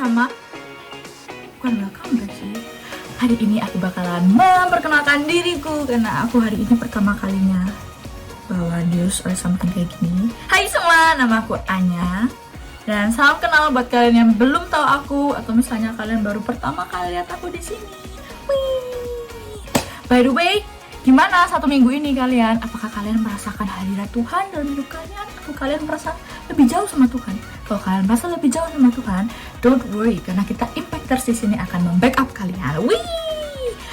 sama bukan welcome back sih. Hari ini aku bakalan memperkenalkan diriku karena aku hari ini pertama kalinya bawa news or something kayak gini. Hai semua, nama aku Anya. Dan salam kenal buat kalian yang belum tahu aku atau misalnya kalian baru pertama kali lihat aku di sini. Wih. By the way, gimana 1 minggu ini kalian? Apakah kalian merasakan hadirat Tuhan dalam hidup kalian? Atau kalian merasa lebih jauh sama Tuhan? Kalau kalian merasa lebih jauh sama Tuhan, don't worry karena kita Impactors di sini akan membackup kalian. Wih.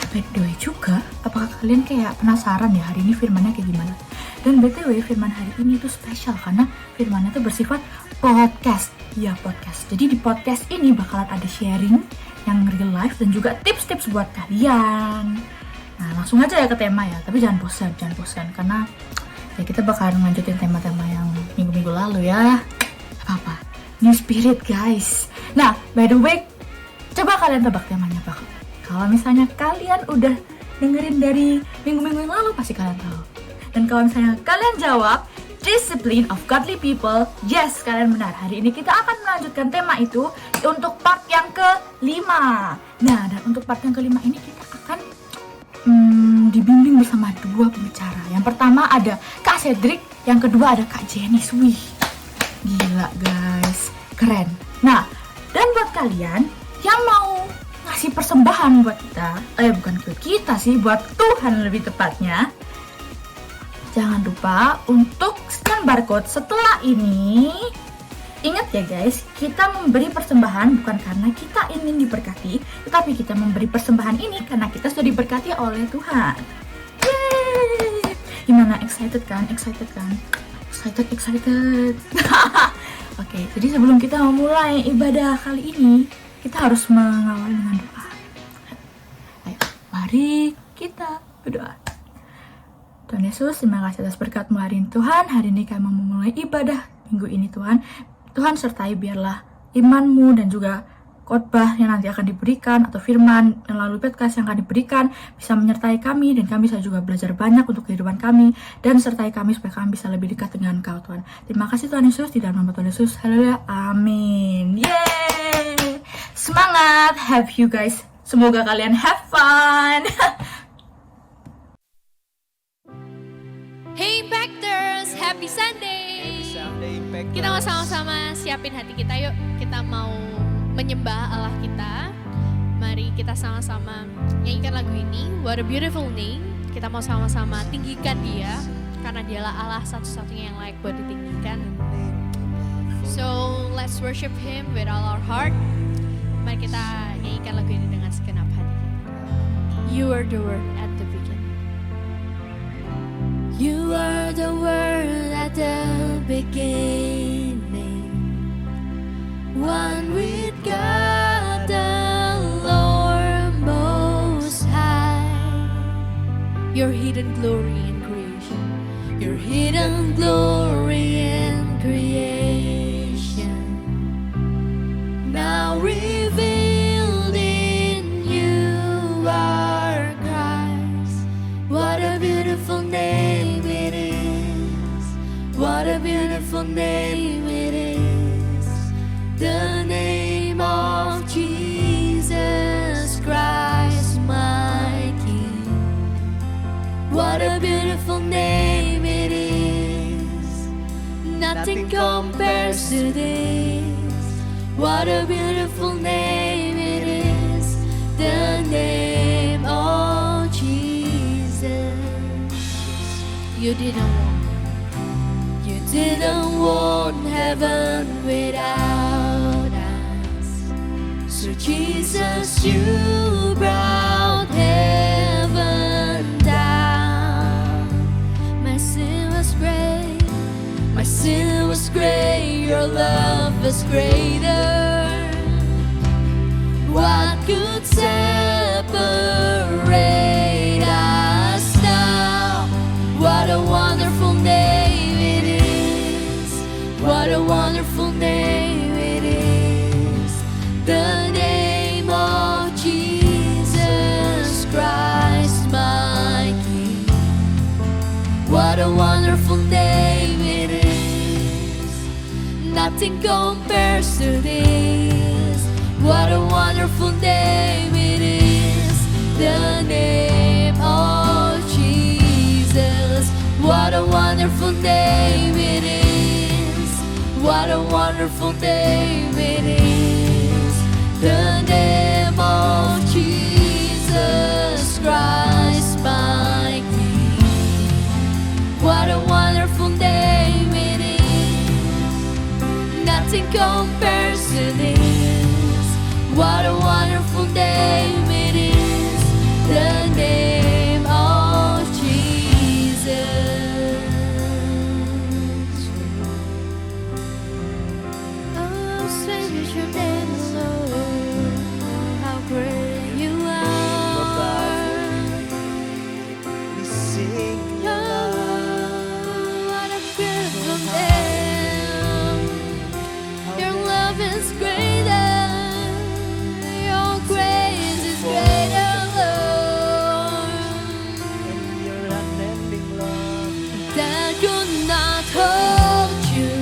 By the way juga, apakah kalian kayak penasaran ya hari ini firmannya kayak gimana? Dan BTW firman hari ini itu spesial karena firmannya itu bersifat podcast. Ya podcast. Jadi di podcast ini bakalan ada sharing yang real life dan juga tips-tips buat kalian. Nah langsung aja ya ke tema ya. Tapi jangan bosan karena ya kita bakalan lanjutin tema-tema yang minggu-minggu lalu ya. Apa? New Spirit guys. Nah by the way, coba kalian tebak temanya apa? Kalau misalnya kalian udah dengerin dari minggu-minggu yang lalu pasti kalian tahu. Dan kalau misalnya kalian jawab Discipline of Godly People, yes, kalian benar. Hari ini kita akan melanjutkan tema itu untuk part yang ke-5. Nah, dan untuk part yang ke-5 ini kita akan dibimbing bersama 2 pembicara. Yang pertama ada Kak Cedric, yang kedua ada Kak Jenny. Wih, gila guys, keren. Nah, dan buat kalian yang mau ngasih persembahan buat kita, bukan ke kita sih, buat Tuhan lebih tepatnya, jangan lupa untuk scan barcode setelah ini. Ingat ya guys, kita memberi persembahan bukan karena kita ingin diberkati, tetapi kita memberi persembahan ini karena kita sudah diberkati oleh Tuhan. Yeay! Gimana, excited kan? Excited. Oke, jadi sebelum kita memulai ibadah kali ini, kita harus mengawali dengan doa. Ayo, mari kita berdoa. Tuhan Yesus, terima kasih atas berkat-Mu hari ini Tuhan. Hari ini kami memulai ibadah minggu ini Tuhan. Tuhan sertai biarlah iman-Mu dan juga khotbah yang nanti akan diberikan atau firman melalui podcast yang akan diberikan bisa menyertai kami dan kami bisa juga belajar banyak untuk kehidupan kami dan sertai kami supaya kami bisa lebih dekat dengan Engkau Tuhan. Terima kasih Tuhan Yesus, di dalam nama Tuhan Yesus. Haleluya. Amin. Yeay. Semangat. Have you guys. Semoga kalian have fun. Hey Impactors, Happy Sunday! Impactors. Kita mau sama-sama siapin hati kita, yuk. Kita mau menyembah Allah kita. Mari kita sama-sama nyanyikan lagu ini, What a Beautiful Name. Kita mau sama-sama tinggikan Dia, karena Dialah Allah satu-satunya yang layak buat ditinggikan. So, let's worship Him with all our heart. Mari kita nyanyikan lagu ini dengan segenap hati kita. You are the word at the beginning. You are the word at the beginning, one with God the Lord Most High. Your hidden glory in creation. Your hidden glory in creation, now revealed in you are Christ. What a beautiful name it is. What a beautiful name it is. The name of Jesus Christ, my King. What a beautiful name it is. Nothing compares to this. What a beautiful name it is. The name of Jesus. You didn't want heaven without us. So Jesus, you brought heaven down. My sin was great. My sin was great. Your love was greater. What could separate us now? What a wonderful name it is. What a wonderful name it is. The name of Jesus Christ, my King. What a wonderful name it is. Nothing compares to this. wonderful name it is. The name of Jesus Christ, my King. What a wonderful name it is. Nothing compares to this. What a wonderful name it is. The name of Jesus. Oh, sweet is your name, Lord. How great you are. We sing your Oh, love. what a beautiful name. Your love is greater. Your grace is greater, Lord. And your unending love. That could not hold you,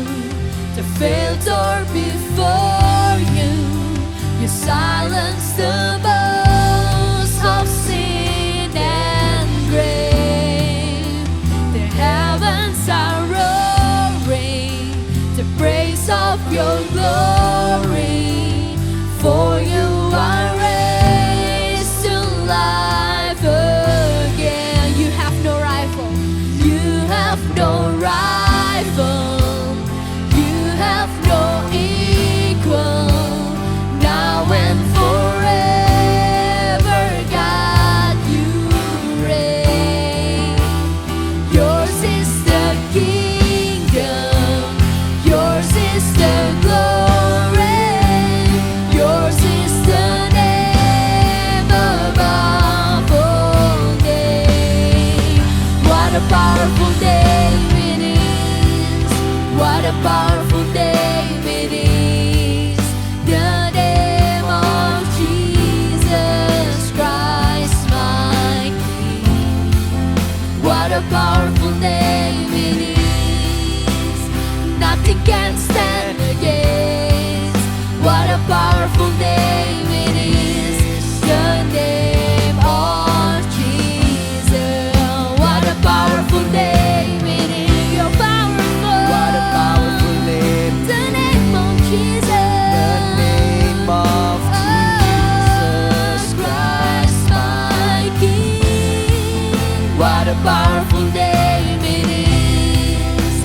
the veiled door before you. You silenced the boast of sin and grave. The heavens are roaring the praise of your glory. For you are raised to life again. You have no rival. You have no rival. You have no equal. Now and forever, God, you reign. Yours is the kingdom. Yours is the glory. Yours is the name above all names. What a powerful name it is. What a powerful name it is. The name of Jesus Christ, my King. What a powerful name it is. Nothing can stand against. What a powerful name it is. The name of Jesus. What a powerful name it is. You're powerful. What a powerful name. The name of Jesus. The name of Jesus Christ, my King. What a powerful name it is.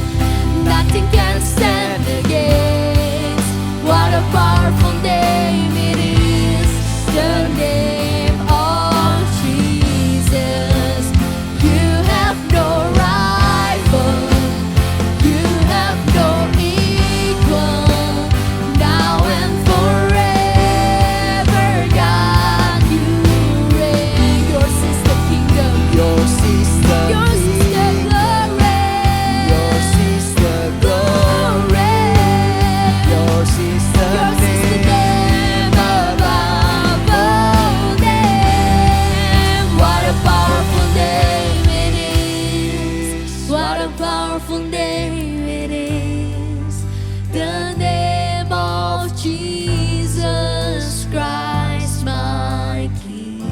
Nothing can stand against. What a powerful name it is. The name of Jesus. You have no rival. You have no equal. Now and forever, God, you reign. Yours is the kingdom. Yours is the Yours is the kingdom. glory. Yours is the glory. Yours is the Yours is the name. name above all names. What a powerful name it is. What a powerful name it is. The name of Jesus Christ, my King.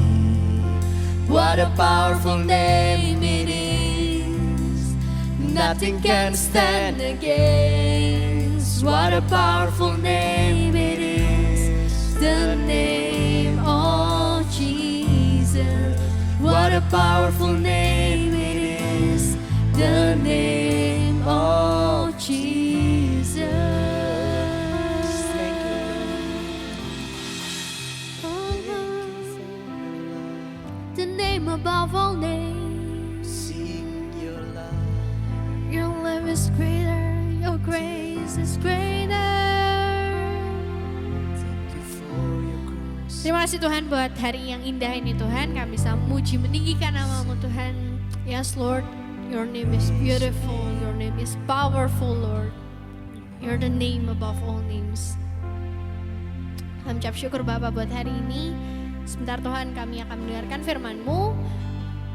What a powerful name it is. Nothing can stand against. What a powerful name it is. The name of Jesus. What a powerful name it is. The name of Jesus. Thank you. The name above all names. Sing your love. Your love is greater. Your grace is greater. Thank you for your cross. Terima kasih Tuhan buat hari yang indah ini Tuhan. Kami bisa memuji meninggikan nama-Mu Tuhan. Yes Lord, Your name is beautiful. Your name is powerful Lord. You're the name above all names. Kami ucap syukur Bapa buat hari ini. Sebentar Tuhan kami akan mendengarkan firman-Mu.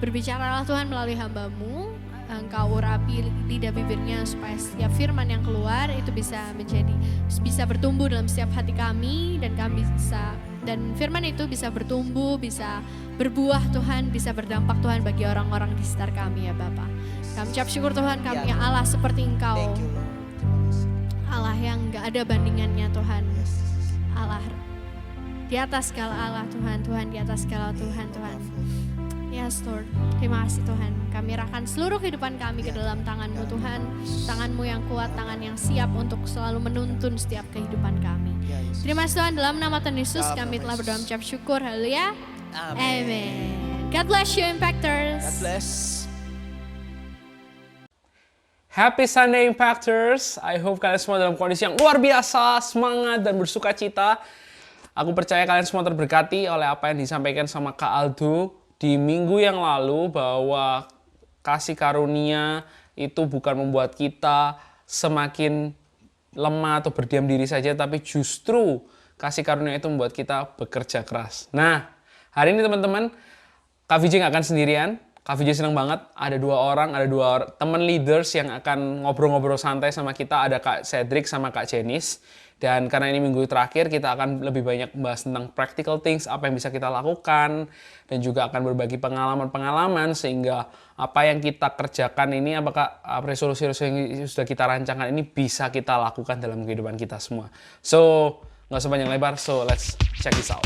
Berbicaralah Tuhan melalui hamba-Mu. Engkau urapi lidah bibirnya supaya setiap firman yang keluar itu bisa bertumbuh dalam setiap hati kami, dan kami bisa, dan firman itu bisa bertumbuh, bisa berbuah Tuhan, bisa berdampak Tuhan bagi orang-orang di sekitar kami ya Bapa. Kami ucap syukur Tuhan, kami Allah seperti Engkau. Thank you Lord. Terima kasih. Allah yang gak ada bandingannya Tuhan. Allah di atas segala Allah Tuhan, Tuhan di atas segala Tuhan, Tuhan. Yes Lord, terima kasih Tuhan. Kami serahkan seluruh kehidupan kami ke dalam tangan-Mu Tuhan. Tangan-Mu yang kuat, tangan yang siap untuk selalu menuntun setiap kehidupan kami. Terima kasih Tuhan, dalam nama Tuhan Yesus kami telah berdoa mengucap syukur. Haleluya. Amen. God bless you Impactors. God bless. Happy Sunday Impactors. I hope kalian semua dalam kondisi yang luar biasa, semangat dan bersuka cita. Aku percaya kalian semua terberkati oleh apa yang disampaikan sama Kak Aldo di minggu yang lalu, bahwa kasih karunia itu bukan membuat kita semakin lemah atau berdiam diri saja, tapi justru kasih karunia itu membuat kita bekerja keras. Nah, hari ini teman-teman, Kak Vijay nggak akan sendirian. Kak Vijay senang banget, ada dua teman leaders yang akan ngobrol-ngobrol santai sama kita. Ada Kak Cedric sama Kak Janice. Dan karena ini minggu terakhir, kita akan lebih banyak bahas tentang practical things, apa yang bisa kita lakukan, dan juga akan berbagi pengalaman-pengalaman, sehingga apa yang kita kerjakan ini, apakah resolusi-resolusi yang sudah kita rancangkan ini bisa kita lakukan dalam kehidupan kita semua. So, nggak usah panjang lebar, so let's check this out.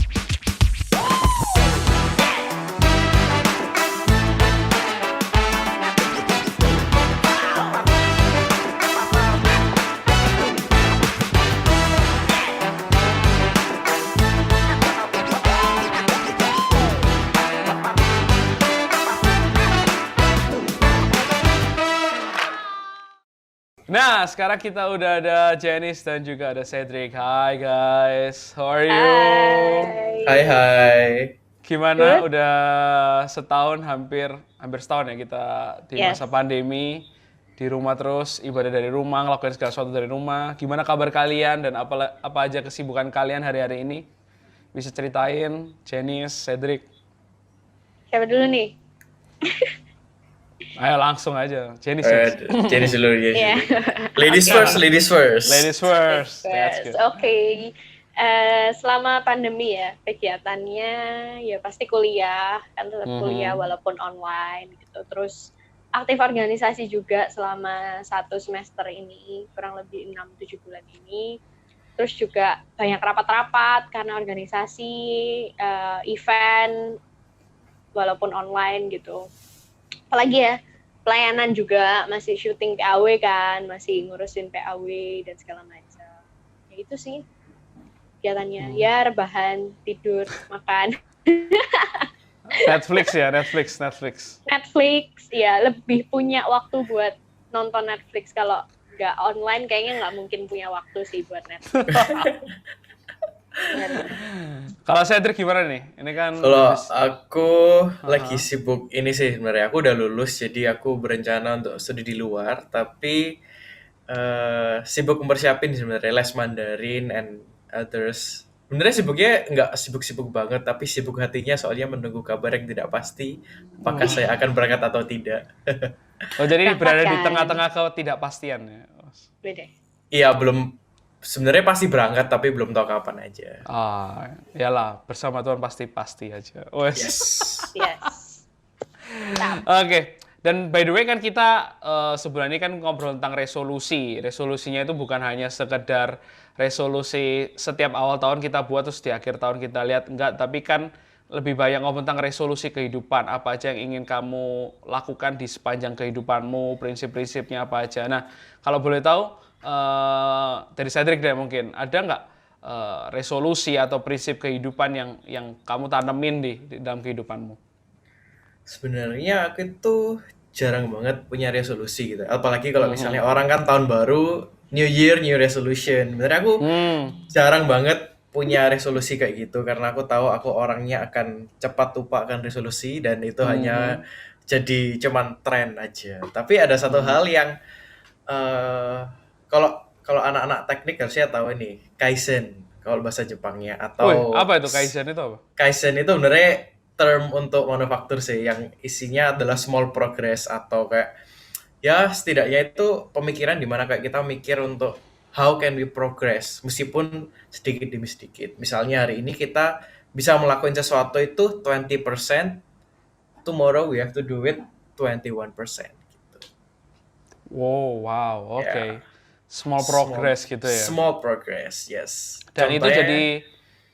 Nah, sekarang kita udah ada Janice dan juga ada Cedric. Hi guys, how are you? Hai. Gimana? Udah setahun, hampir setahun ya kita di masa pandemi, di rumah terus, ibadah dari rumah, ngelakuin segala sesuatu dari rumah. Gimana kabar kalian dan apa aja kesibukan kalian hari-hari ini? Bisa ceritain, Janice, Cedric. Siapa dulu nih? Ayo langsung aja, Janice. Janice dulu ya. Iya. Ladies first. Ladies first. That's good. Oke. Selama pandemi ya, kegiatannya ya pasti kuliah, kan tetap kuliah walaupun online gitu. Terus aktif organisasi juga selama 1 semester ini, kurang lebih 6-7 bulan ini. Terus juga banyak rapat-rapat karena organisasi, event, walaupun online gitu. Apalagi ya, pelayanan juga, masih syuting PAW kan, masih ngurusin PAW dan segala macam. Ya itu sih kegiatannya. Ya rebahan, tidur, makan. Netflix, ya lebih punya waktu buat nonton Netflix. Kalau nggak online kayaknya nggak mungkin punya waktu sih buat Netflix. Kalau Cedric gimana nih? Ini kan Kalau aku lagi sibuk ini sih sebenarnya. Aku udah lulus, jadi aku berencana untuk studi di luar, tapi sibuk mempersiapin sebenarnya les Mandarin and others. Sebenarnya sibuknya nggak sibuk-sibuk banget, tapi sibuk hatinya soalnya menunggu kabar yang tidak pasti apakah saya akan berangkat atau tidak. Oh, jadi berada di Kan. tengah-tengah ketidakpastian ya. Beda. Iya, belum, sebenarnya pasti berangkat tapi belum tahu kapan aja. Ah, iyalah, bersama Tuhan pasti aja. Wes. Yes. Oke. Dan by the way kan kita sebulan ini kan ngobrol tentang resolusi. Resolusinya itu bukan hanya sekedar resolusi setiap awal tahun kita buat terus di akhir tahun kita lihat, enggak, tapi kan lebih banyak ngomong tentang resolusi kehidupan, apa aja yang ingin kamu lakukan di sepanjang kehidupanmu, prinsip-prinsipnya apa aja. Nah, kalau boleh tahu dari Cedric deh mungkin, ada nggak resolusi atau prinsip kehidupan yang kamu tanemin di dalam kehidupanmu? Sebenarnya aku itu jarang banget punya resolusi gitu. Apalagi kalau misalnya orang kan tahun baru, New Year, New Resolution. Sebenarnya aku jarang banget punya resolusi kayak gitu, karena aku tahu aku orangnya akan cepat lupa akan resolusi dan itu hanya jadi cuman tren aja. Tapi ada satu hal yang kalau anak-anak teknik harusnya tahu ini, Kaizen kalau bahasa Jepangnya, atau apa itu Kaizen itu apa? Kaizen itu sebenarnya term untuk manufaktur sih, yang isinya adalah small progress, atau kayak ya setidaknya itu pemikiran dimana kayak kita mikir untuk how can we progress meskipun sedikit demi sedikit. Misalnya hari ini kita bisa melakukan sesuatu itu 20%, tomorrow we have to do it 21% gitu. Wow, oke. Ya. Small progress gitu ya. Small progress, yes. Dan itu Contohnya, jadi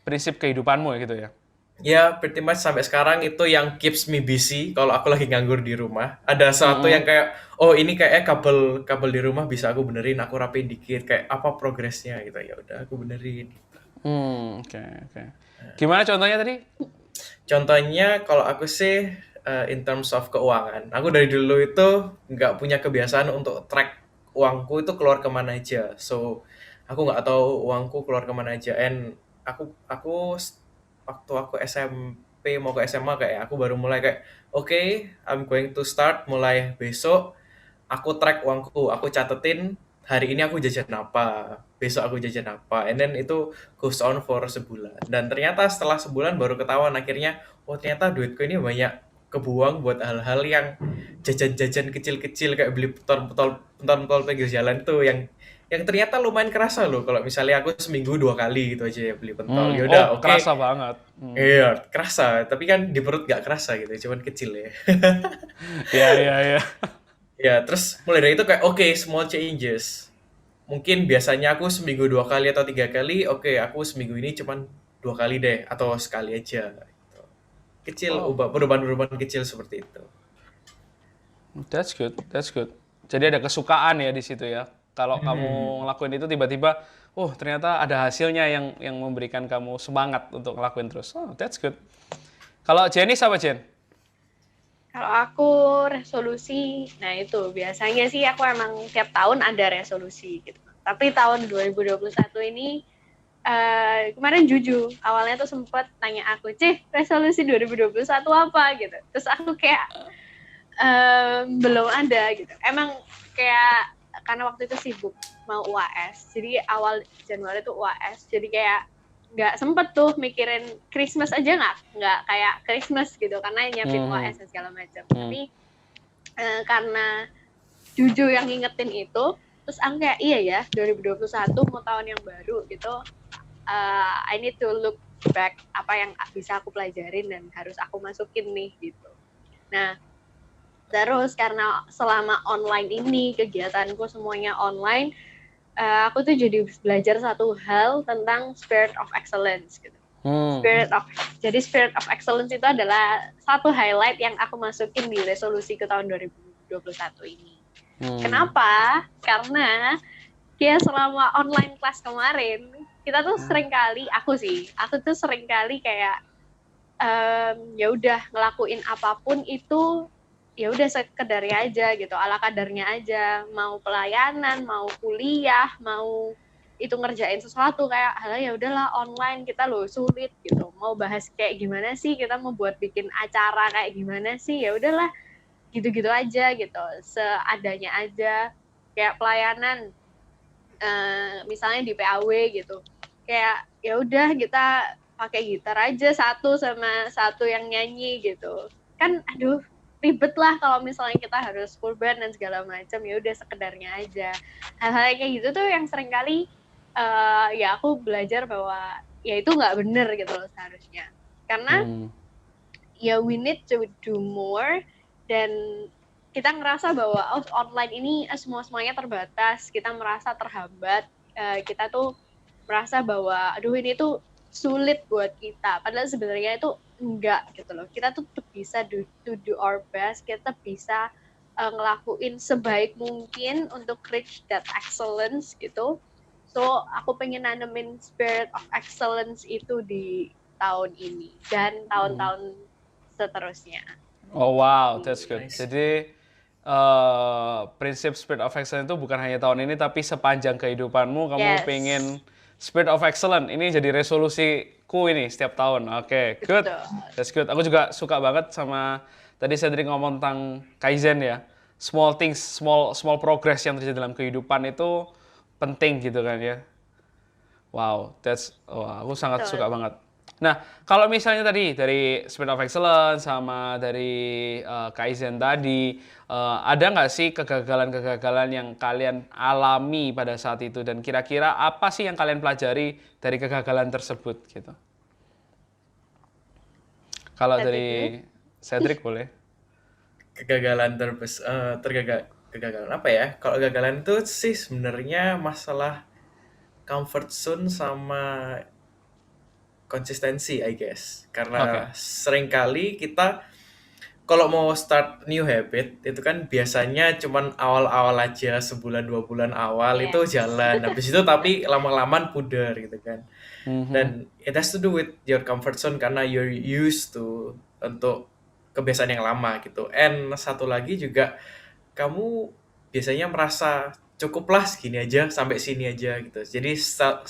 prinsip kehidupanmu ya gitu ya. ya pretty much sampai sekarang itu yang keeps me busy kalau aku lagi nganggur di rumah. Ada satu yang kayak, oh ini kayak kabel di rumah bisa aku benerin, aku rapiin dikit, kayak apa progresnya gitu. Ya udah aku benerin. Oke. Gimana contohnya tadi? Contohnya kalau aku sih in terms of keuangan, aku dari dulu itu nggak punya kebiasaan untuk track uangku itu keluar kemana aja. So aku nggak tahu uangku keluar kemana aja. And waktu aku SMP mau ke SMA kayak aku baru mulai kayak oke, I'm going to start mulai besok aku track uangku, aku catetin hari ini aku jajan apa, besok aku jajan apa, and then itu goes on for sebulan. Dan ternyata setelah sebulan baru ketahuan akhirnya, oh ternyata duitku ini banyak kebuang buat hal-hal yang jajan-jajan kecil-kecil kayak beli pentol pinggir jalan tuh yang ternyata lumayan kerasa loh kalau misalnya aku seminggu 2 kali gitu aja ya beli pentol. Ya udah oke. Kerasa banget. Iya, kerasa, tapi kan di perut gak kerasa gitu, cuman kecil ya. Iya. Ya, terus mulai dari itu kayak oke, small changes. Mungkin biasanya aku seminggu 2 kali atau 3 kali, oke aku seminggu ini cuman 2 kali deh atau sekali aja. Gitu. Kecil, perubahan-perubahan kecil seperti itu. That's good. Jadi ada kesukaan ya di situ ya. Kalau kamu ngelakuin itu tiba-tiba, ternyata ada hasilnya yang memberikan kamu semangat untuk ngelakuin terus. Oh, that's good. Kalau Jenny apa Jen? Kalau aku resolusi, nah itu biasanya sih aku emang tiap tahun ada resolusi gitu. Tapi tahun 2021 ini kemarin Juju awalnya tuh sempet nanya aku, resolusi 2021 apa gitu. Terus aku kayak belum ada gitu. Emang kayak karena waktu itu sibuk mau UAS. Jadi awal Januari tuh UAS. Jadi kayak nggak sempet tuh mikirin Christmas aja nggak kayak Christmas gitu karena nyiapin UAS dan segala macam. Tapi karena Juju yang ngingetin itu, terus aku kayak iya ya 2021 mau tahun yang baru gitu. I need to look back apa yang bisa aku pelajarin dan harus aku masukin nih gitu. Nah, terus karena selama online ini kegiatanku semuanya online, aku tuh jadi belajar satu hal tentang spirit of excellence gitu. Jadi spirit of excellence itu adalah satu highlight yang aku masukin di resolusi ke tahun 2021 ini. Kenapa? Karena ya selama online class kemarin kita tuh sering kali aku tuh sering kali kayak ya udah ngelakuin apapun itu ya udah sekedarnya aja gitu, ala kadarnya aja, mau pelayanan, mau kuliah, mau itu ngerjain sesuatu kayak hal ya udahlah online kita loh sulit gitu, mau bahas kayak gimana sih, kita mau buat bikin acara kayak gimana sih, ya udahlah gitu-gitu aja gitu, seadanya aja, kayak pelayanan misalnya di PAW gitu, kayak ya udah kita pakai gitar aja satu sama satu yang nyanyi gitu, kan aduh ribet lah kalau misalnya kita harus full band dan segala macam, ya udah sekedarnya aja. Hal-hal kayak gitu tuh yang sering kali ya aku belajar bahwa ya itu nggak bener gitu loh seharusnya. Karena ya we need to do more, dan kita ngerasa bahwa online ini semuanya terbatas, kita merasa terhambat, kita tuh merasa bahwa aduh ini tuh sulit buat kita, padahal sebenarnya itu enggak gitu loh, kita tuh bisa do our best, kita bisa ngelakuin sebaik mungkin untuk reach that excellence gitu. So aku pengen nanemin spirit of excellence itu di tahun ini dan tahun-tahun seterusnya. Oh wow, that's good. Nice. Jadi prinsip spirit of excellence itu bukan hanya tahun ini tapi sepanjang kehidupanmu kamu pengen spirit of excellence ini jadi resolusiku ini setiap tahun. Oke, good. That's good. Aku juga suka banget sama tadi Cedric ngomong tentang Kaizen ya. Small things, small progress yang terjadi dalam kehidupan itu penting gitu kan ya. Wow, aku sangat suka banget. Nah, kalau misalnya tadi dari Spirit of Excellence sama dari Kaizen tadi, ada nggak sih kegagalan-kegagalan yang kalian alami pada saat itu? Dan kira-kira apa sih yang kalian pelajari dari kegagalan tersebut gitu? Kalau dari Cedric boleh. Kegagalan kegagalan apa ya? Kalau kegagalan itu sih sebenarnya masalah comfort zone sama konsistensi, I guess. Oke. Karena seringkali kita kalau mau start new habit itu kan biasanya cuman awal-awal aja, sebulan 2 bulan awal itu Yes. jalan. Habis itu tapi lama-lamaan pudar gitu kan. Mhm. Dan it has to do with your comfort zone karena you're used to untuk kebiasaan yang lama gitu. And satu lagi juga kamu biasanya merasa cukuplah segini aja sampai sini aja gitu. Jadi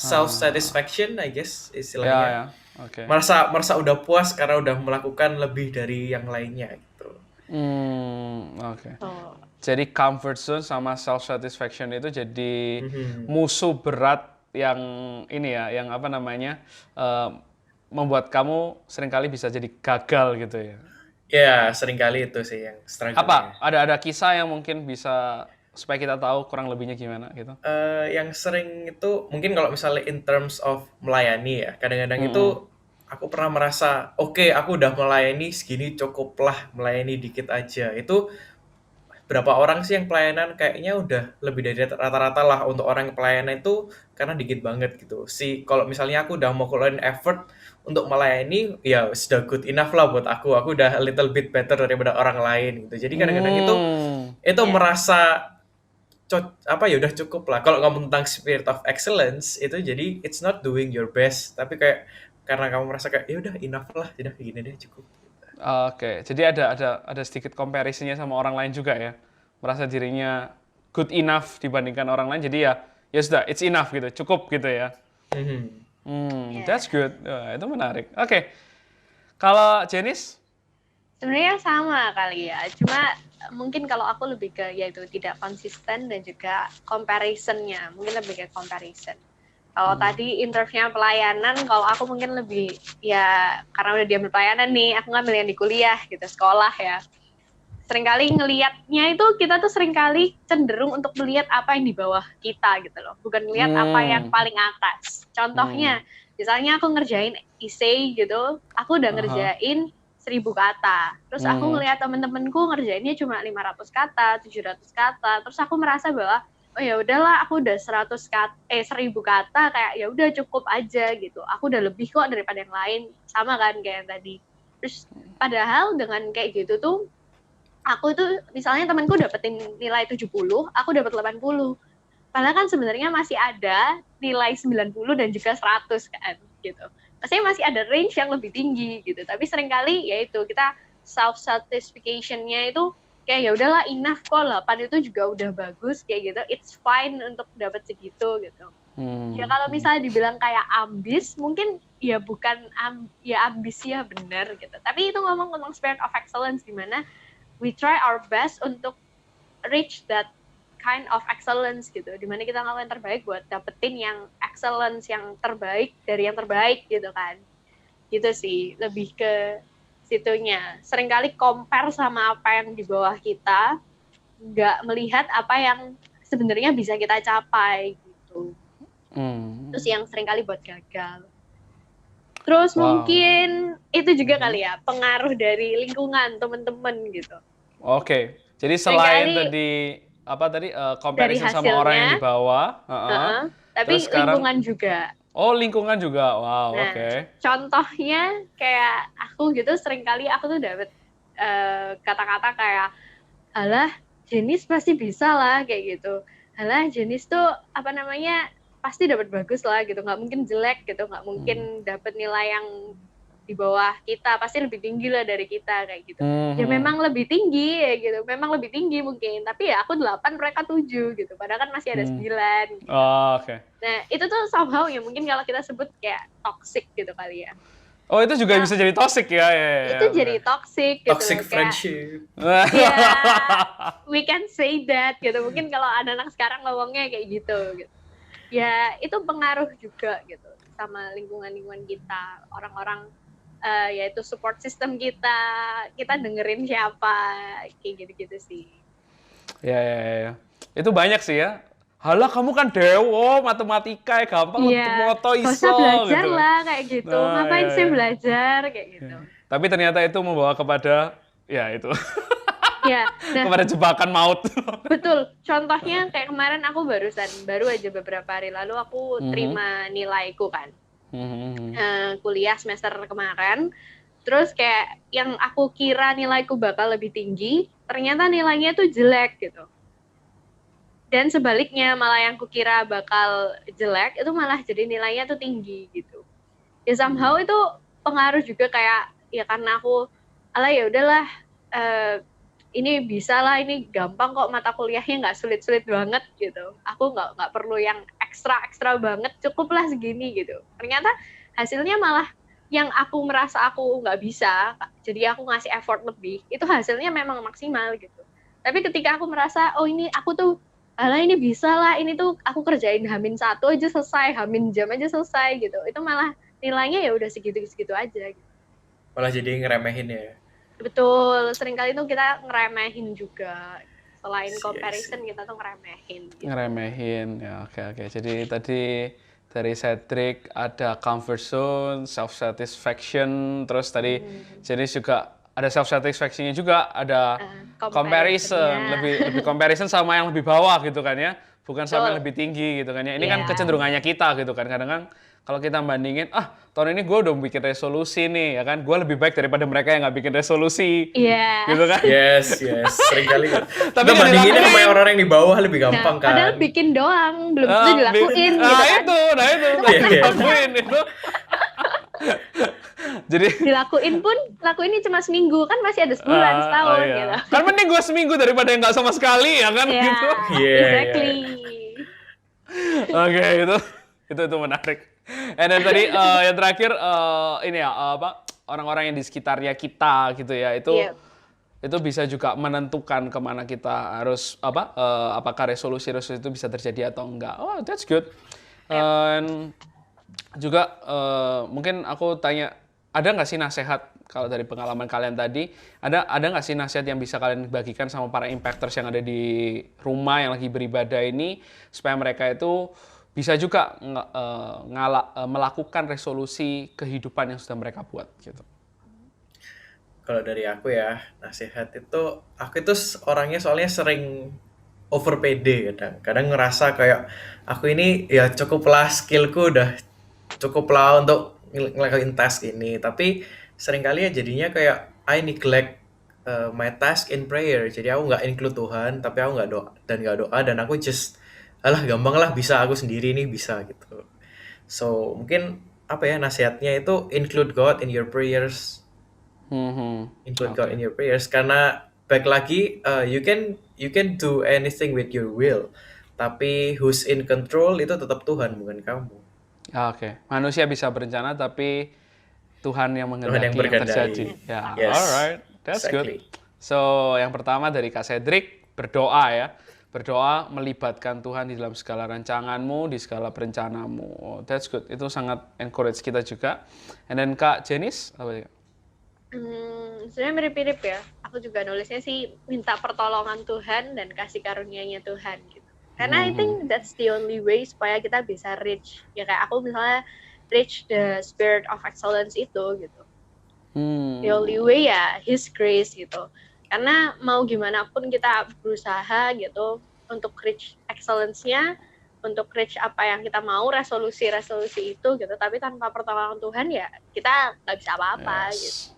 self satisfaction I guess Ya, istilahnya. ya. Oke. Merasa udah puas karena udah melakukan lebih dari yang lainnya gitu. Oke. Oh, Jadi comfort zone sama self satisfaction itu jadi Mhm. musuh berat yang ini ya, yang apa namanya, membuat kamu seringkali bisa jadi gagal gitu ya. Ya, seringkali itu sih yang Apa? struggle-nya. Ada kisah yang mungkin bisa supaya kita tahu kurang lebihnya gimana gitu? Yang sering itu mungkin kalau misalnya in terms of melayani ya, kadang-kadang itu aku pernah merasa, oke, aku udah melayani segini cukuplah melayani dikit aja. Itu berapa orang sih yang pelayanan kayaknya udah lebih dari rata-rata lah untuk orang yang pelayanan itu karena dikit banget gitu. Kalau misalnya aku udah mau keluarin effort untuk melayani, ya sudah good enough lah buat aku. Aku udah a little bit better daripada orang lain gitu. Jadi kadang-kadang itu Yeah. merasa apa ya udah cukup lah. Kalau kamu tentang spirit of excellence itu jadi it's not doing your best, tapi kayak karena kamu merasa kayak ya udah enough lah, udah gini deh cukup. Oke, jadi ada sedikit comparison-nya sama orang lain juga ya. Merasa dirinya good enough dibandingkan orang lain, jadi ya sudah, it's enough gitu, cukup gitu ya. Mhm. That's good. Wah, itu menarik. Oke. Kalau Janice? Sebenarnya sama kali ya, cuma mungkin kalau aku lebih ke yaitu tidak konsisten dan juga comparison-nya, mungkin lebih ke comparison. Kalau tadi interviewnya pelayanan, kalau aku mungkin lebih ya karena udah diambil pelayanan nih, aku ngambil yang di kuliah gitu, sekolah ya. Seringkali ngelihatnya itu kita tuh seringkali cenderung untuk melihat apa yang di bawah kita gitu loh, bukan melihat apa yang paling atas. Contohnya, misalnya aku ngerjain essay gitu, aku udah ngerjain 1.000 kata. Terus aku ngelihat temen-temenku ngerjainnya cuma 500 kata, 700 kata. Terus aku merasa bahwa oh ya udahlah aku udah 1.000 kata kayak ya udah cukup aja gitu. Aku udah lebih kok daripada yang lain. Sama kan kayak yang tadi. Terus padahal dengan kayak gitu tuh aku tuh misalnya temanku dapetin nilai 70, aku dapat 80. Padahal kan sebenarnya masih ada nilai 90 dan juga 100 kan gitu. Maksudnya masih ada range yang lebih tinggi gitu. Tapi seringkali ya itu kita self satisfaction-nya itu kayak ya udahlah enough kok 8 itu juga udah bagus kayak gitu. It's fine untuk dapat segitu gitu. Ya kalau misalnya dibilang kayak ambis, mungkin ya bukan ya ambis ya benar gitu. Tapi itu ngomong tentang spirit of excellence di mana we try our best untuk reach that kind of excellence gitu, dimana kita ngelakuin yang terbaik buat dapetin yang excellence yang terbaik dari yang terbaik gitu kan, gitu sih lebih ke situnya. Seringkali compare sama apa yang di bawah kita, nggak melihat apa yang sebenarnya bisa kita capai gitu. Terus yang seringkali buat gagal. Terus mungkin itu juga kali ya pengaruh dari lingkungan teman-teman gitu. Oke, jadi selain tadi comparison sama orang yang di bawah, tapi terus sekarang, lingkungan juga. Oh, lingkungan juga, wow, Nah, oke. Contohnya kayak aku gitu seringkali aku tuh dapet kata-kata kayak, alah Jenis pasti bisa lah kayak gitu. Alah Jenis tuh apa namanya pasti dapat bagus lah gitu, nggak mungkin jelek gitu, nggak mungkin dapat nilai yang di bawah kita, pasti lebih tinggi lah dari kita kayak gitu. Ya memang lebih tinggi ya gitu, memang lebih tinggi mungkin, tapi ya aku 8 mereka 7 gitu, padahal kan masih ada 9 gitu. Oh, oke. Nah itu tuh somehow ya mungkin kalau kita sebut kayak toxic gitu kali ya. Oh, itu juga bisa jadi toxic ya? Itu jadi toxic gitu. Toxic kayak, friendship. ya, we can say that gitu. Mungkin kalau anak-anak sekarang ngomongnya kayak gitu. Ya itu pengaruh juga gitu sama lingkungan-lingkungan kita, orang-orang yaitu support system kita dengerin siapa, kayak gitu-gitu sih. Ya. Itu banyak sih ya. Halah kamu kan dewo, matematika ya gampang moto iso. Gak usah belajar gitu. lah kayak gitu. Nah, ngapain sih belajar kayak gitu. Tapi ternyata itu membawa kepada ya itu. Ya, nah kepada jebakan maut. betul. Contohnya kayak kemarin aku baru aja beberapa hari lalu aku terima nilaiku kan. Kuliah semester kemarin. Terus kayak yang aku kira nilaiku bakal lebih tinggi, ternyata nilainya tuh jelek gitu. Dan sebaliknya malah yang kukira bakal jelek itu malah jadi nilainya tuh tinggi gitu. Ya somehow itu pengaruh juga kayak ya karena aku ya udahlah ini bisa lah, ini gampang kok mata kuliahnya nggak sulit-sulit banget gitu. Aku nggak perlu yang ekstra banget, cukuplah segini gitu. Ternyata hasilnya malah yang aku merasa aku nggak bisa, jadi aku ngasih effort lebih, itu hasilnya memang maksimal gitu. Tapi ketika aku merasa, oh ini aku tuh, ini bisa lah, ini tuh aku kerjain H-1 aja selesai, H-jam aja selesai gitu. Itu malah nilainya ya udah segitu-segitu aja gitu. Malah jadi ngeremehin ya. Betul, seringkali tuh kita ngeremehin juga. Selain Yes, comparison, kita tuh ngeremehin gitu. Ngeremehin, ya oke. Jadi tadi dari Cedric ada comfort zone, self satisfaction, terus tadi Jenis juga ada self satisfaction-nya juga, ada comparison, lebih comparison sama yang lebih bawah gitu kan ya, bukan sama yang lebih tinggi gitu kan ya. Ini kan kecenderungannya kita gitu kan, kadang-kadang kalau kita bandingin, tahun ini gue udah bikin resolusi nih, ya kan, gue lebih baik daripada mereka yang nggak bikin resolusi, gitu kan? Yes, sekali. Tapi kita bandinginnya sama orang-orang yang di bawah lebih gampang kan. Padahal bikin doang, belum tentu dilakuin gitu kan. Itu dilakuin itu. Jadi lakuinnya cuma seminggu, kan masih ada sebulan, setahun gitu. Kan mending gue seminggu daripada yang nggak sama sekali, ya kan? Gitu. Exactly. Oke, itu menarik. Dan tadi yang terakhir ini ya orang-orang yang di sekitarnya kita gitu ya, itu bisa juga menentukan kemana kita harus apakah resolusi itu bisa terjadi atau enggak. Oh, that's good. Juga mungkin aku tanya, ada nggak sih nasihat kalau dari pengalaman kalian tadi, ada nggak sih nasihat yang bisa kalian bagikan sama para impactors yang ada di rumah yang lagi beribadah ini supaya mereka itu bisa juga melakukan resolusi kehidupan yang sudah mereka buat gitu. Kalau dari aku ya, nasihat itu, aku itu orangnya soalnya sering over pede kadang ngerasa kayak aku ini ya cukuplah, skillku udah cukuplah untuk ngelakuin task ini, tapi seringkali ya jadinya kayak I neglect my task in prayer. Jadi aku nggak include Tuhan, tapi aku nggak doa dan aku just gampang lah, bisa aku sendiri nih bisa gitu. So mungkin nasihatnya itu include God in your prayers. Include God in your prayers, karena back lagi you can do anything with your will, tapi who's in control itu tetap Tuhan, bukan kamu. Oke. Manusia bisa berencana tapi Tuhan yang menghendaki yang terjadi. Ya, alright, that's good. So yang pertama dari Kak Cedric, berdoa ya. Berdoa melibatkan Tuhan di dalam segala rancanganmu, di segala perencanamu. Oh, that's good. Itu sangat encourage kita juga. And then Kak Jenis, apa ya? Sebenarnya mirip-mirip ya. Aku juga nulisnya sih minta pertolongan Tuhan dan kasih karunia-Nya Tuhan gitu. Karena I think that's the only way supaya kita bisa reach. Ya kayak aku misalnya reach the spirit of excellence itu gitu. The only way ya His grace gitu. Karena mau gimana pun kita berusaha gitu untuk reach excellence-nya, untuk reach apa yang kita mau, resolusi itu gitu. Tapi tanpa pertolongan Tuhan ya kita nggak bisa apa-apa gitu.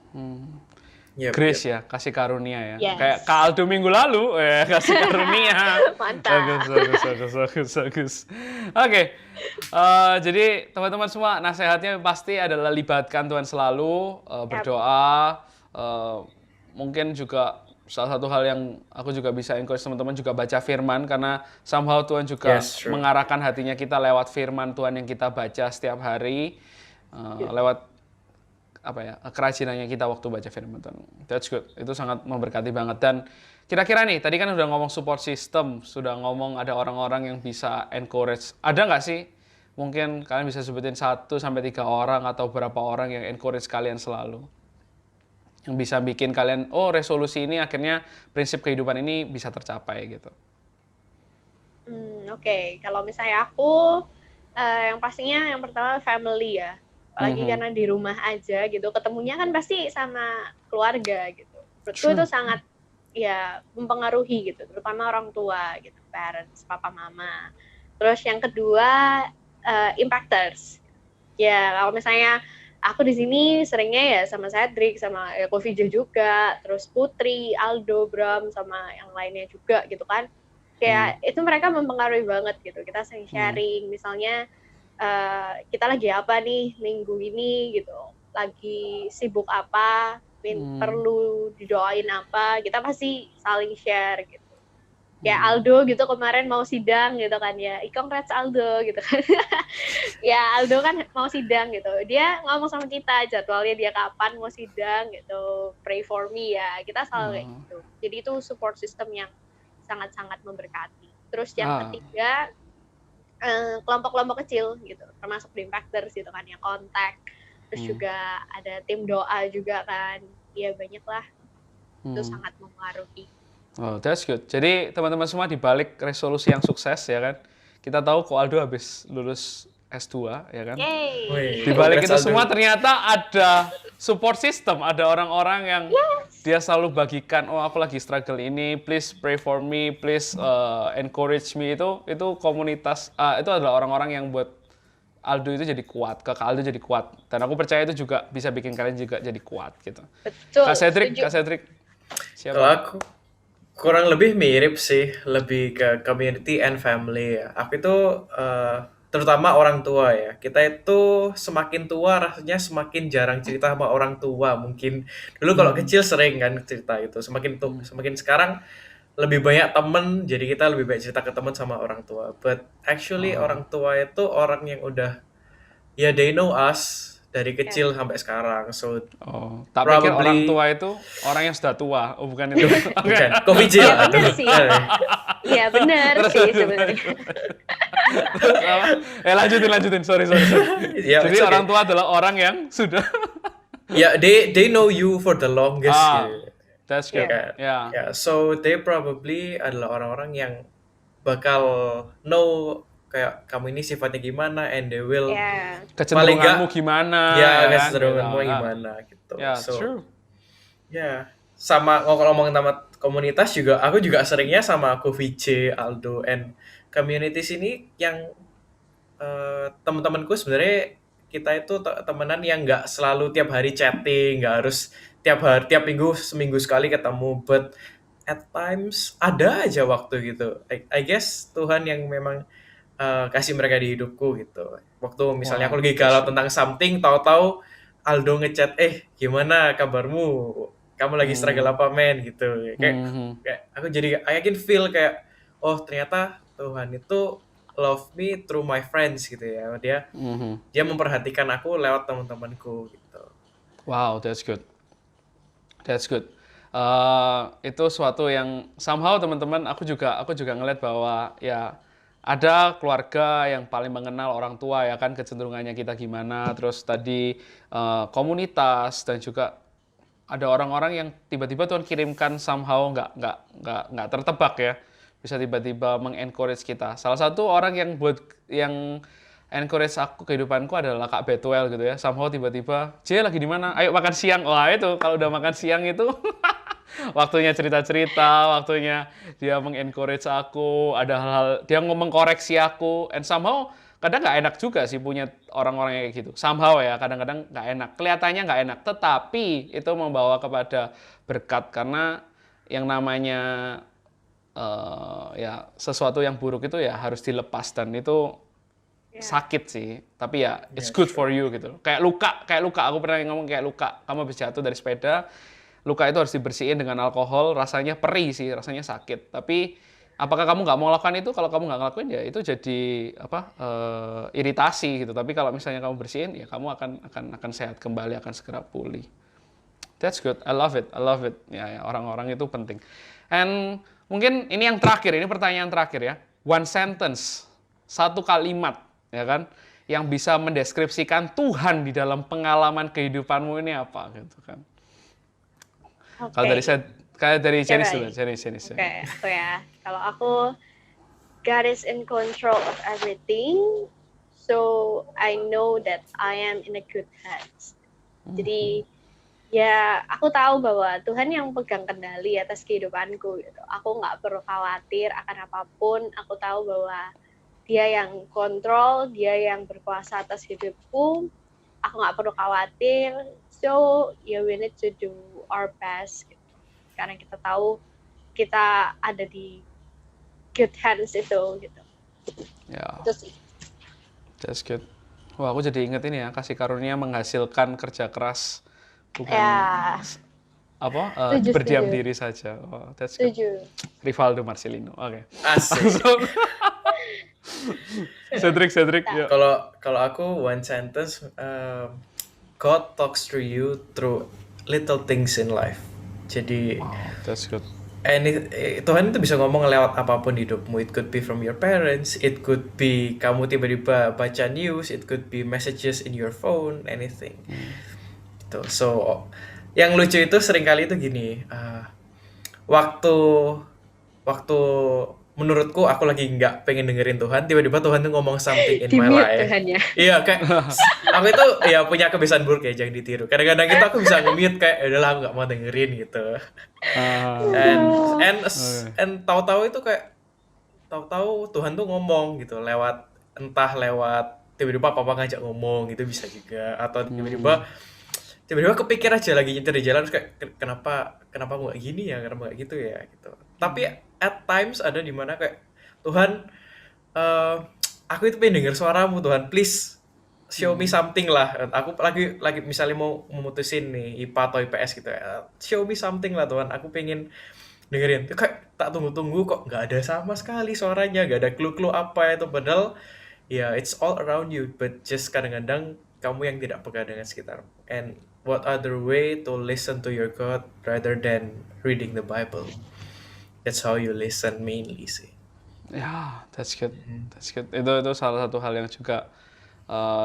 Grace ya, kasih karunia ya. Kayak Kak Aldo minggu lalu, kasih karunia. Mantap. Bagus. Oke, jadi teman-teman semua, nasihatnya pasti adalah libatkan Tuhan selalu, berdoa. Mungkin juga salah satu hal yang aku juga bisa encourage teman-teman juga baca firman, karena somehow Tuhan juga mengarahkan hatinya kita lewat firman Tuhan yang kita baca setiap hari, lewat kerajinannya kita waktu baca firman Tuhan. That's good. Itu sangat memberkati banget. Dan kira-kira nih, tadi kan udah ngomong support system, sudah ngomong ada orang-orang yang bisa encourage. Ada nggak sih? Mungkin kalian bisa sebutin 1-3 orang atau berapa orang yang encourage kalian selalu? Yang bisa bikin kalian, resolusi ini akhirnya prinsip kehidupan ini bisa tercapai gitu. Oke. Kalau misalnya aku, yang pastinya yang pertama family ya. Apalagi karena di rumah aja gitu, ketemunya kan pasti sama keluarga gitu. Menurutku itu sangat ya mempengaruhi gitu, terutama orang tua gitu, parents, papa mama. Terus yang kedua impactors. Ya kalau misalnya aku di sini seringnya ya sama Cedric, sama ya Kofijo juga, terus Putri, Aldo, Bram, sama yang lainnya juga gitu kan. Kayak itu mereka mempengaruhi banget gitu. Kita sering sharing, misalnya kita lagi apa nih minggu ini gitu, lagi sibuk apa, perlu didoain apa, kita pasti saling share gitu. Kayak Aldo gitu kemarin mau sidang gitu kan ya, congrats Aldo gitu kan. Ya Aldo kan mau sidang gitu, dia ngomong sama kita jadwalnya dia kapan mau sidang gitu, pray for me ya, kita selalu kayak gitu. Jadi itu support system yang sangat-sangat memberkati. Terus yang ketiga kelompok-kelompok kecil gitu, termasuk di Impactors gitu kan, yang kontak. Terus juga ada tim doa juga kan, ya banyak lah. Itu sangat mempengaruhi. Oh, that's good. Jadi teman-teman semua di balik resolusi yang sukses ya kan. Kita tahu kok Aldo habis lulus S2 ya kan. Yay. Di balik itu semua ternyata ada support system, ada orang-orang yang dia selalu bagikan, oh aku lagi struggle ini, please pray for me, please encourage me. Itu komunitas, itu adalah orang-orang yang buat Aldo itu jadi kuat, Kak Aldo jadi kuat. Dan aku percaya itu juga bisa bikin kalian juga jadi kuat gitu. Betul. Kak Cedric. Siapa? Kalau aku kurang lebih mirip sih, lebih ke community and family ya. Aku itu terutama orang tua ya. Kita itu semakin tua rasanya semakin jarang cerita sama orang tua. Mungkin dulu kalau kecil sering kan cerita itu. Semakin sekarang lebih banyak temen, jadi kita lebih banyak cerita ke temen sama orang tua. But actually orang tua itu orang yang udah, ya they know us dari kecil sampai sekarang. So Tak pikir orang tua itu orang yang sudah tua. Oh bukan itu. bukan, Kofijo. Ya benar sih. Iya benar sih sebenarnya. Lanjutin. Sorry. Ya, Jadi it's okay. orang tua adalah orang yang sudah. Ya, they know you for the longest. Gitu. That's good. Yeah. So they probably adalah orang-orang yang bakal know kayak kamu ini sifatnya gimana, and they will kecenderunganmu gimana. Ya, kecenderunganmu gimana gitu. So, true. Ya, sama ngomong sama komunitas juga, aku juga seringnya sama VJ, Aldo, and community sini yang teman-temanku sebenarnya kita itu temenan yang nggak selalu tiap hari chatting, nggak harus tiap minggu seminggu sekali ketemu, but at times ada aja waktu gitu. I guess Tuhan yang memang kasih mereka di hidupku gitu. Waktu misalnya aku lagi galau tentang something, tahu-tahu Aldo ngechat, gimana kabarmu? Kamu lagi struggle apa men gitu. Kayak aku jadi I can feel kayak, oh ternyata Tuhan itu love me through my friends gitu ya. Dia memperhatikan aku lewat teman-temanku gitu. Wow, that's good. Itu suatu yang somehow teman-teman, aku juga ngeliat bahwa ya ada keluarga yang paling mengenal orang tua ya kan, kecenderungannya kita gimana, terus tadi komunitas, dan juga ada orang-orang yang tiba-tiba Tuhan kirimkan somehow nggak tertebak ya, bisa tiba-tiba mengencourage kita. Salah satu orang yang encourage aku kehidupanku adalah Kak Betuel gitu ya. Somehow tiba-tiba, "J lagi di mana? Ayo makan siang." Wah, itu kalau udah makan siang itu waktunya cerita-cerita, waktunya dia mengencourage aku, ada hal-hal dia ngomong koreksi aku, and somehow kadang nggak enak juga sih punya orang-orang kayak gitu. Somehow ya, kadang-kadang nggak enak. Kelihatannya nggak enak, tetapi itu membawa kepada berkat, karena yang namanya ya sesuatu yang buruk itu ya harus dilepas, dan itu sakit sih, tapi ya it's good for you gitu. Kayak luka, aku pernah ngomong kayak luka. Kamu habis jatuh dari sepeda, luka itu harus dibersihin dengan alkohol, rasanya perih sih, rasanya sakit. Tapi apakah kamu nggak mau lakukan itu? Kalau kamu nggak ngelakuin ya itu jadi iritasi gitu. Tapi kalau misalnya kamu bersihin, ya kamu akan sehat kembali, akan segera pulih. That's good, I love it. Ya, orang-orang itu penting. And mungkin ini yang terakhir, ini pertanyaan terakhir ya. One sentence, satu kalimat, ya kan, yang bisa mendeskripsikan Tuhan di dalam pengalaman kehidupanmu ini apa gitu kan. Kalau dari Janice dulu, Janice. Oke, aku ya. Kalau aku, God is in control of everything, so I know that I am in a good hands. Jadi ya aku tahu bahwa Tuhan yang pegang kendali atas kehidupanku gitu. Aku nggak perlu khawatir akan apapun. Aku tahu bahwa Dia yang kontrol, Dia yang berkuasa atas hidupku. Aku nggak perlu khawatir. So, yeah, we need to do our best gitu. Karena kita tahu kita ada di good hands itu gitu. Ya, Itu sih. that's good. Wah, aku jadi inget ini ya, kasih karunia menghasilkan kerja keras, bukan Ya, setuju, berdiam setuju. diri saja. Oh, that's good. Setuju. Rivaldo Marcelino. Oke. Asik. Langsung. Cedric, ya. Kalau aku one sentence, God talks to you through little things in life. Jadi Wow, that's good. Tuhan itu bisa ngomong lewat apapun di hidupmu. It could be from your parents, it could be kamu tiba-tiba baca news, it could be messages in your phone, anything. Gitu. So yang lucu itu seringkali itu gini, waktu waktu menurutku aku lagi nggak pengen dengerin Tuhan, tiba-tiba Tuhan tuh ngomong something in my Di-mute life. Tuhan ya. Iya, kayak aku itu ya punya kebiasaan buruk ya, jangan ditiru. Kadang-kadang itu aku bisa nge-mute kayak udahlah aku nggak mau dengerin gitu. And tahu-tahu itu kayak tahu-tahu Tuhan tuh ngomong gitu lewat tiba-tiba papa ngajak ngomong gitu bisa juga, atau tiba-tiba kepikir aja lagi nyetir di jalan terus kayak kenapa aku nggak gini ya, kenapa nggak gitu ya gitu. Tapi at times ada di mana kayak Tuhan, aku itu pengen denger suaramu Tuhan, please show me something lah. Aku lagi misalnya mau memutusin nih IPA atau IPS gitu ya, show me something lah Tuhan, aku pengen dengerin. Kayak tak tunggu-tunggu kok nggak ada sama sekali suaranya, nggak ada clue-clue apa itu, padahal ya it's all around you, but just kadang-kadang kamu yang tidak peka dengan sekitar. And what other way to listen to your God rather than reading the Bible? That's how you listen mainly sih. Ya, that's good. That's good. Itu salah satu hal yang juga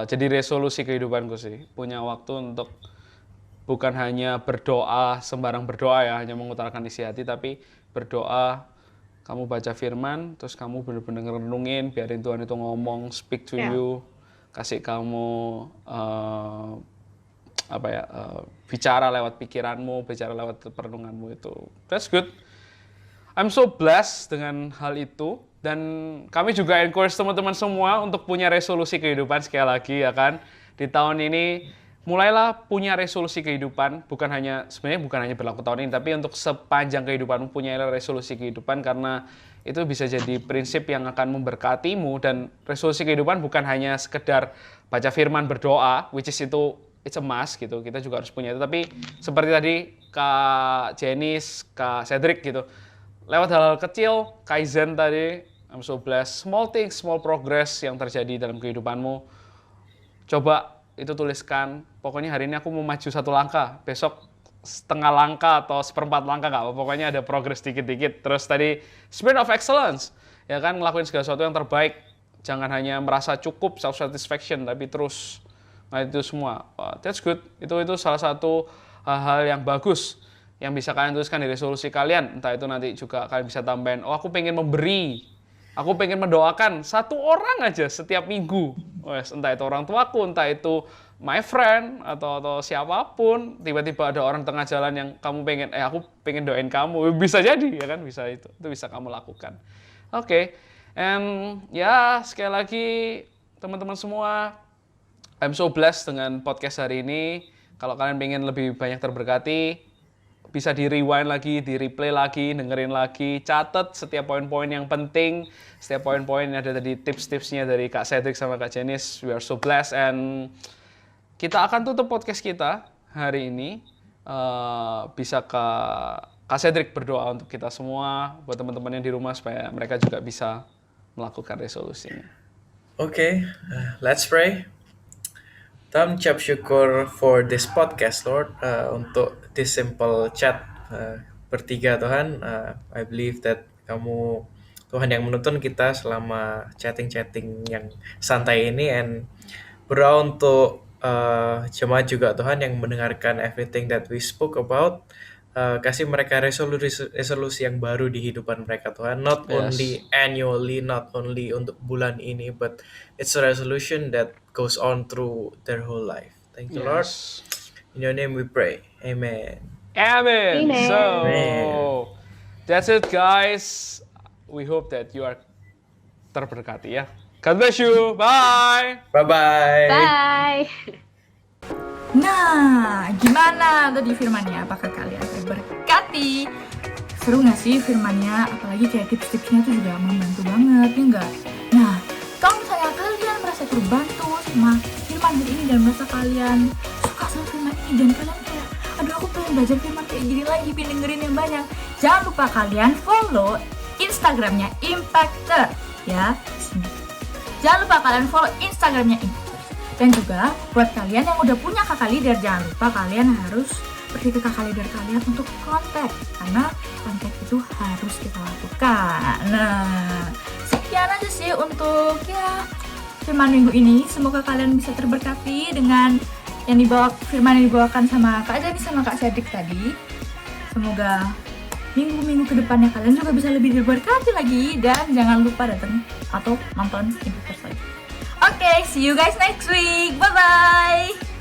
jadi resolusi kehidupanku sih. Punya waktu untuk bukan hanya berdoa, sembarang berdoa ya, hanya mengutarakan isi hati, tapi berdoa, kamu baca firman, terus kamu benar-benar renungin, biarin Tuhan itu ngomong, speak to you, kasih kamu bicara lewat pikiranmu, bicara lewat perenunganmu itu. That's good. I'm so blessed dengan hal itu, dan kami juga encourage teman-teman semua untuk punya resolusi kehidupan sekali lagi ya kan. Di tahun ini mulailah punya resolusi kehidupan, sebenarnya bukan hanya berlaku tahun ini, tapi untuk sepanjang kehidupanmu punya resolusi kehidupan, karena itu bisa jadi prinsip yang akan memberkatimu. Dan resolusi kehidupan bukan hanya sekedar baca firman, berdoa, which is itu it's a must gitu, kita juga harus punya itu. Tapi seperti tadi Kak Jenis, Kak Cedric gitu, lewat hal-hal kecil, Kaizen tadi, I'm so blessed, small things, small progress yang terjadi dalam kehidupanmu. Coba itu tuliskan, pokoknya hari ini aku mau maju 1 langkah, besok setengah langkah atau seperempat langkah, nggak apa, pokoknya ada progress dikit-dikit. Terus tadi, spirit of excellence, ya kan, ngelakuin segala sesuatu yang terbaik. Jangan hanya merasa cukup, self-satisfaction, tapi terus, nah itu semua. That's good, itu salah satu hal yang bagus yang bisa kalian tuliskan di resolusi kalian. Entah itu nanti juga kalian bisa tambahin, oh aku pengen memberi, aku pengen mendoakan 1 orang aja setiap minggu. Entah itu orang tuaku, entah itu my friend, atau siapapun. Tiba-tiba ada orang tengah jalan yang kamu pengen, aku pengen doain kamu. Bisa jadi, ya kan, bisa itu bisa kamu lakukan. Oke. And ya, sekali lagi teman-teman semua, I'm so blessed dengan podcast hari ini. Kalau kalian pengen lebih banyak terberkati, bisa di-rewind lagi, di-replay lagi, dengerin lagi, catat setiap poin-poin yang penting, setiap poin-poin yang ada tadi, tips-tipsnya dari Kak Cedric sama Kak Jenis. We are so blessed, and kita akan tutup podcast kita hari ini. Bisa Kak Cedric berdoa untuk kita semua, buat teman-teman yang di rumah, supaya mereka juga bisa melakukan resolusinya. Okay, let's pray. Tuhan, ucap syukur for this podcast, Lord, untuk this simple chat bertiga, Tuhan. I believe that kamu Tuhan yang menuntun kita selama chatting-chatting yang santai ini, and berdoa untuk jemaat juga, Tuhan, yang mendengarkan everything that we spoke about. Kasih mereka resolusi yang baru di hidupan mereka, Tuhan. Not only annually, not only untuk bulan ini, but it's a resolution that goes on through their whole life. Thank you, Lord. In your name we pray. Amen. Amen. Amen. So, Amen. that's it guys. We hope that you are terberkati ya. God bless you. Bye. Bye-bye. Bye. Nah, gimana tadi firmannya? Apakah kalian terberkati? Seru nggak sih firmannya? Apalagi kayak tips-tipsnya tuh juga membantu banget, ya nggak? Nah, kalau misalnya kalian merasa terbantu sama firman hari ini dan merasa kalian suka sama firman ini dan kalian kayak, aduh aku pengen belajar firman kayak gini lagi, pengen dengerin yang banyak. Jangan lupa kalian follow Instagramnya Impactor, ya. Jangan lupa kalian follow Instagramnya Impactor. Dan juga buat kalian yang udah punya kakak leader, jangan lupa kalian harus pergi ke kakak leader kalian untuk kontak, karena kontak itu harus kita lakukan. Nah, sekian aja sih untuk ya firman minggu ini. Semoga kalian bisa terberkati dengan yang firman yang dibawakan sama Kak Jadi sama Kak Cedric tadi. Semoga minggu-minggu kedepannya kalian juga bisa lebih diberkati lagi, dan jangan lupa datang atau nonton Impactors lagi. Oke, see you guys next week. Bye bye.